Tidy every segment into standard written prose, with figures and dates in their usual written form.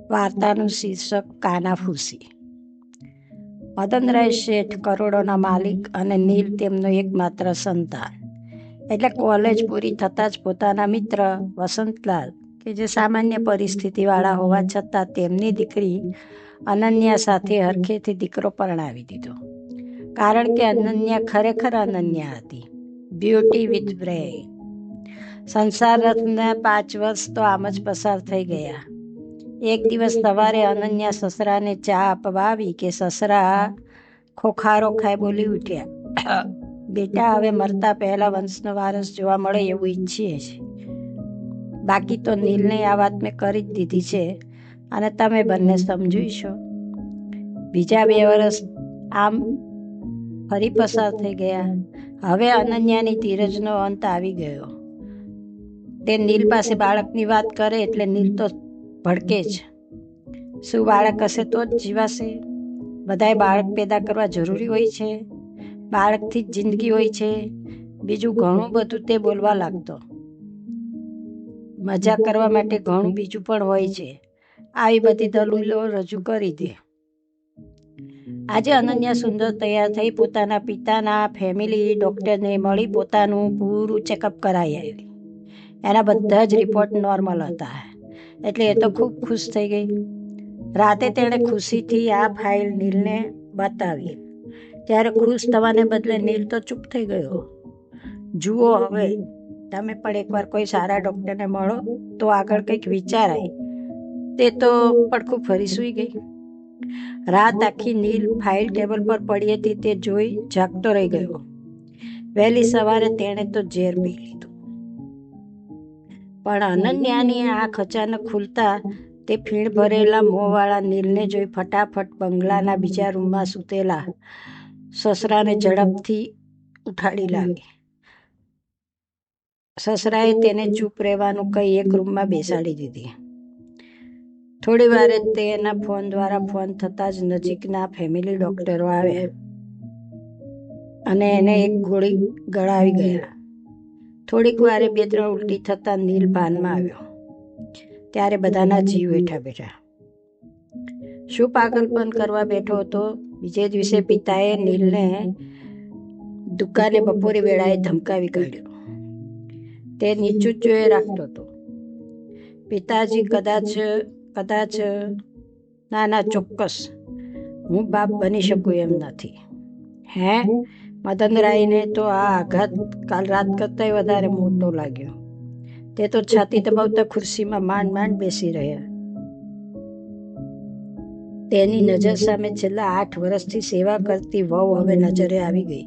વાર્તાનું શીર્ષક કાનાફૂસી. મદનરાય શેઠ કરોડોના માલિક અને નીલ તેમનો એકમાત્ર સંતાન. એટલે કોલેજ પૂરી થતાં જ પોતાના મિત્ર વસંતલાલ, કે જે સામાન્ય પરિસ્થિતિવાળા હોવા છતાં તેમની દીકરી અનન્યા સાથે હરખેથી દીકરો પરણાવી દીધો. કારણ કે અનન્યા ખરેખર અનન્યા હતી, બ્યુટી વિથ બ્રેઇન. સંસાર રથના 5 વર્ષ તો આમ જ પસાર થઈ ગયા. એક દિવસ સવારે અનન્યા સસરાને ચા આપવા આવી કે સસરા ખોખારો ખાઈ બોલી ઉઠ્યા, બેટા, હવે મરતા પહેલા વંશનો વારસ જોવા મળે એવું ઈચ્છીએ છીએ. બાકી તો નીલને આ વાત મેં કરી જ દીધી છે અને તમે બંને સમજી છો. બીજા 2 વર્ષ આમ ફરી પસાર થઈ ગયા. હવે અનન્યાની ધીરજનો અંત આવી ગયો. તે નીલ પાસે બાળકની વાત કરે એટલે નીલ તો ભડકે જ. શું બાળક હશે તો જ જીવાશે? બધાએ બાળક પેદા કરવા જરૂરી હોય છે? બાળકથી જ જિંદગી હોય છે? બીજું ઘણું બધું તે બોલવા લાગતો. મજા કરવા માટે ઘણું બીજું પણ હોય છે. આવી બધી દલીલો રજૂ કરી દે. આજે અનન્યા સુંદર તૈયાર થઈ પોતાના પિતાના ફેમિલી ડૉક્ટરને મળી પોતાનું પૂરું ચેકઅપ કરાવી આવી. એના બધા જ રિપોર્ટ નોર્મલ હતા એટલે એ તો ખૂબ ખુશ થઈ ગઈ. રાતે તેણે ખુશીથી આ ફાઇલ નીલને બતાવી. ત્યારે ખુશ થવાને બદલે નીલ તો ચૂપ થઈ ગયો. જુઓ, હવે તમે પણ એકવાર કોઈ સારા ડૉક્ટરને મળો તો આગળ કંઈક વિચારાય. તે તો પડખું ફરી સૂઈ ગઈ. રાત આખી નીલ ફાઇલ ટેબલ પર પડી હતી તે જોઈ જાગતો રહી ગયો. વહેલી સવારે તેણે તો ઝેર પી લીધું. પણ અનન્યાની આંખ અચાનક ખુલતા તે ફીણ ભરેલા મોંવાળા નીલને જોઈ ફટાફટ બંગલાના બીજા રૂમમાં સૂતેલા સસરાને ઝડપથી ઉઠાડી લાવી. સસરાએ તેને ચૂપ રહેવાનું કહી એક રૂમમાં બેસાડી દીધી. થોડી વારે તેના ફોન દ્વારા ફોન થતાં જ નજીકના ફેમિલી ડૉક્ટરો આવ્યા અને એને એક ગોળી ગળાવી ગયા. થોડીક વારે 2-3 ઉલટી થતાં નીલ ભાનમાં આવ્યો. ત્યારે બધાના જીવ હેઠા બેઠા. શું પાગલપન કરવા બેઠો હતો? બીજે દિવસે પિતાએ નીલને દુકાને બપોરે વેળાએ ધમકાવી કાઢ્યો. તે નીચું જ જોયે રાખતો હતો. પિતાજી કદાચ ના ચોક્કસ, હું બાપ બની શકું એમ નથી. હે? મદનરાયને તો આ આઘાત કાલ રાત કરતાંય વધારે મોટો લાગ્યો. તે તો છાતી દબાવતા ખુરશીમાં માંડ બેસી રહ્યા. તેની નજર સામે છેલ્લા 8 વર્ષથી સેવા કરતી વહુ હવે નજરે આવી ગઈ.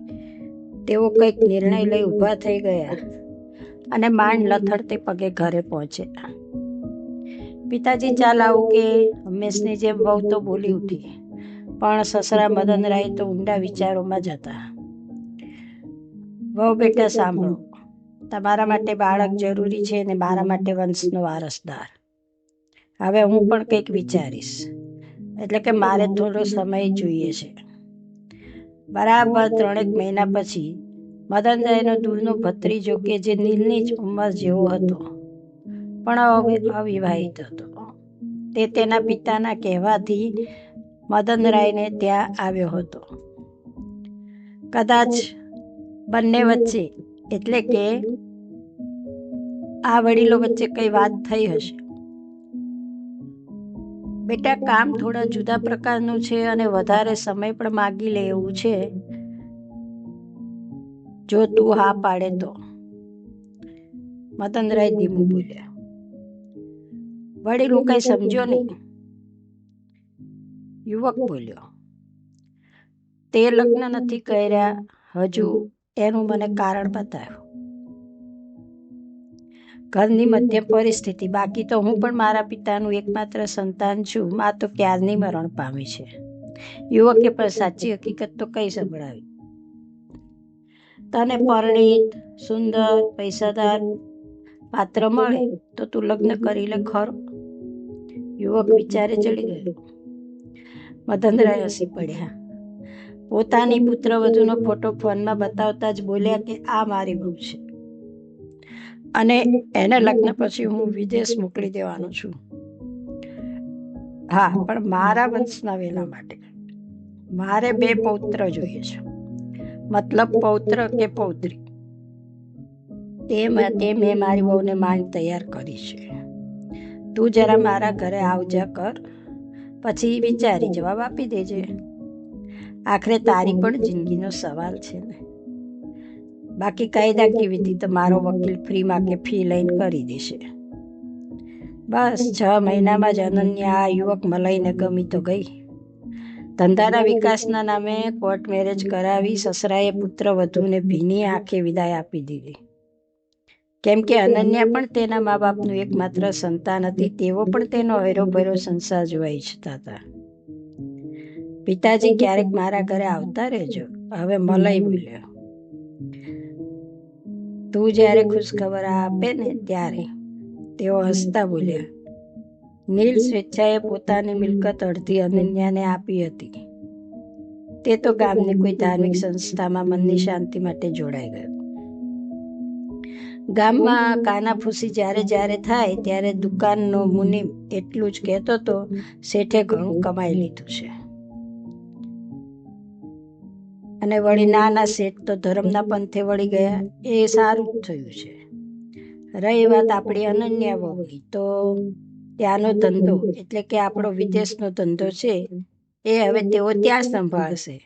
તેઓ કંઈક નિર્ણય લઈ ઊભા થઈ ગયા અને માંડ લથડતે પગે ઘરે પહોંચ્યા. પિતાજી ચાલ આવું કે? હંમેશની જેમ વહુ તો બોલી ઉઠી. પણ સસરા મદનરાય તો ઊંડા વિચારોમાં જ હતા. વહુ, બેટા સાંભળો, તમારા માટે બાળક જરૂરી છે ને મારા માટે વંશનો વારસદાર. હવે હું પણ કંઈક વિચારીશ. એટલે કે મારે થોડો સમય જોઈએ છે. બરાબર 3 મહિના પછી મદનરાયનો દૂરનો ભત્રીજો કે જે નીલની જ ઉંમર જેવો હતો પણ અવિવાહિત હતો, તે તેના પિતાના કહેવાથી મદનરાયને ત્યાં આવ્યો હતો. કદાચ બંને વચ્ચે એટલે કે આ વડીલો વચ્ચે કઈ વાત થઈ હશે. બેટા, કામ થોડા જુદા પ્રકારનું છે અને વધારે સમય પણ માગી લે એવું છે. જો તું હા પાડે તો. મદનરાય ધીમું બોલ્યા. વડીલ, હું કઈ સમજ્યો નહીં. યુવક બોલ્યો. તે લગ્ન નથી કર્યા હજુ એનું મને કારણ બતાવ્યું. ઘરની મધ્યમ પરિસ્થિતિ. બાકી તો હું પણ મારા પિતાનું એકમાત્ર સંતાન છું. મા તો ક્યારની મરણ પામી છે. યુવકે પણ સાચી હકીકત તો કઈ સંભળાવી. તને પરણિત, સુંદર, પૈસાદાર પાત્ર મળે તો તું લગ્ન કરી લે ખરો. યુવક વિચારે ચડી ગયો. મદનરાય હસી પડ્યા. પોતાની પુત્રવધૂનો ફોટો ફોનમાં બતાવતા જ બોલ્યા કે આ મારી બહુ છે અને એને લગ્ન પછી હું વિદેશ મોકલી દેવાનો છું. હા, પણ મારા વંશના વેલા માટે મારે 2 પૌત્ર જોઈએ છે, મતલબ પૌત્ર કે પૌત્રી. તે માટે મેં મારી વહુને માંડ તૈયાર કરી છે. તું જરા મારા ઘરે આવજા કર, પછી વિચારી જવાબ આપી દેજે. આખરે તારી પણ જિંદગીનો સવાલ છે ને. બાકી કાયદાકીય વિધિ તો મારો વકીલ ફ્રીમાં કે ફી લઈને કરી દેશે. બસ 6 મહિનામાં જ અનન્યા આ યુવક મલાઈને ગમી તો ગઈ. ધંધાના વિકાસના નામે કોર્ટ મેરેજ કરાવી સસરાએ પુત્ર વધુને ભીની આંખે વિદાય આપી દીધી. કેમ કે અનન્યા પણ તેના મા બાપનું એકમાત્ર સંતાન હતી. તેઓ પણ તેનો હૈરોભૈરો સંસાર જોવા ઈચ્છતા હતા. પિતાજી, ક્યારેક મારા ઘરે આવતા રહેજો. હવે મલય બોલ્યો. તું જ્યારે ખુશખબર આપે ને ત્યારે. તેઓ હસતા બોલ્યા. નીલ સ્વેચ્છાએ પોતાની મિલકત અડધી અનન્યાને આપી હતી. તે તો ગામની કોઈ ધાર્મિક સંસ્થામાં મનની શાંતિ માટે જોડાઈ ગયો. ગામમાં કાનાફૂસી જ્યારે જ્યારે થાય ત્યારે દુકાનનો મુનિમ એટલું જ કહેતો તો, શેઠે ઘણું કમાઈ લીધું છે. અને વળી નાના શેઠ તો ધર્મના પંથે વળી ગયા. એ સારું જ થયું છે. રહી વાત આપણી અનન્યા વહુની, તો ત્યાંનો ધંધો એટલે કે આપણો વિદેશનો ધંધો છે એ હવે તેઓ ત્યાં સંભાળશે.